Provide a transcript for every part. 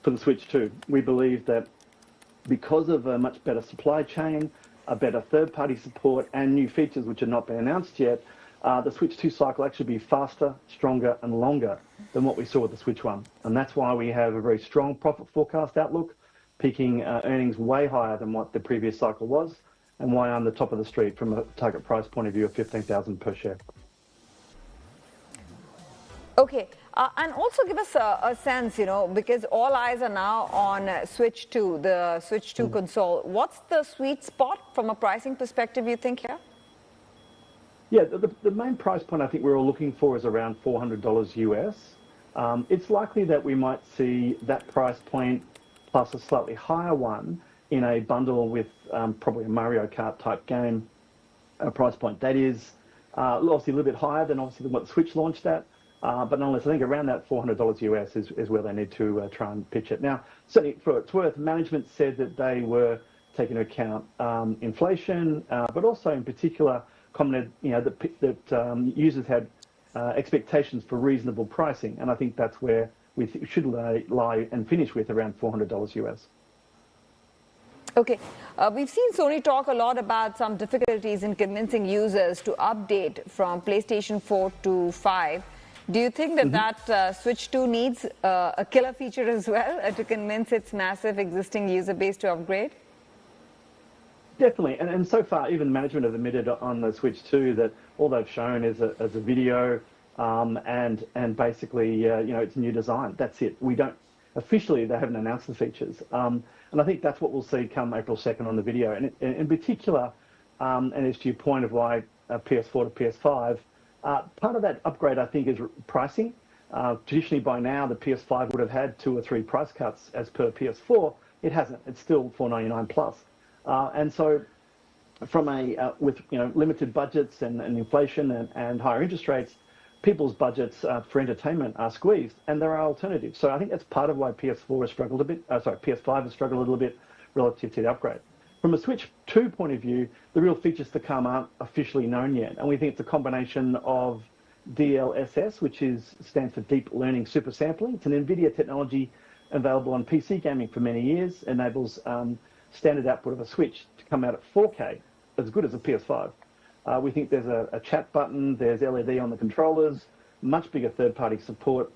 for the Switch 2. We believe that because of a much better supply chain, a better third-party support, and new features which have not been announced yet, the Switch 2 cycle actually be faster, stronger, and longer than what we saw with the Switch 1. And that's why we have a very strong profit forecast outlook, peaking earnings way higher than what the previous cycle was, and why I'm the top of the street from a target price point of view of $15,000 per share. Okay, and also give us a sense, because all eyes are now on Switch 2, the Switch 2 console. What's the sweet spot from a pricing perspective, you think, here? Yeah, the main price point I think we're all looking for is around $400 US. It's likely that we might see that price point plus a slightly higher one in a bundle with probably a Mario Kart type game price point. That is obviously a little bit higher than what the Switch launched at. But nonetheless, I think around that $400 US is where they need to try and pitch it. Now, certainly for what it's worth, management said that they were taking into account inflation, but also in particular commented, that users had expectations for reasonable pricing, and I think that's where we should lie and finish with around $400 US. Okay, we've seen Sony talk a lot about some difficulties in convincing users to update from PlayStation 4 to 5. Do you think that Switch 2 needs a killer feature as well to convince its massive existing user base to upgrade? Definitely, and so far, even management have admitted on the Switch 2 that all they've shown is a video and basically, it's a new design. That's it. Officially, they haven't announced the features. And I think that's what we'll see come April 2nd on the video. And in particular, and it's to your point of why PS4 to PS5, part of that upgrade, I think, is pricing. Traditionally, by now, the PS5 would have had 2 or 3 price cuts as per PS4. It hasn't. It's still $499 plus. And so from with limited budgets and inflation and higher interest rates, people's budgets for entertainment are squeezed, and there are alternatives. So I think that's part of why PS4 has struggled a bit. PS5 has struggled a little bit relative to the upgrade. From a Switch 2 point of view, the real features to come aren't officially known yet, and we think it's a combination of DLSS, which stands for Deep Learning Super Sampling. It's an NVIDIA technology available on PC gaming for many years, enables standard output of a Switch to come out at 4K, as good as a PS5. We think there's a chat button, there's LED on the controllers, much bigger third-party support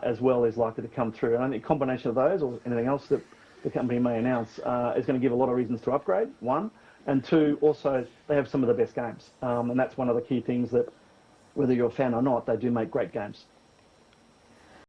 as well is likely to come through. And I think a combination of those or anything else that the company may announce is going to give a lot of reasons to upgrade, one. And two, also, they have some of the best games. And that's one of the key things that, whether you're a fan or not, they do make great games.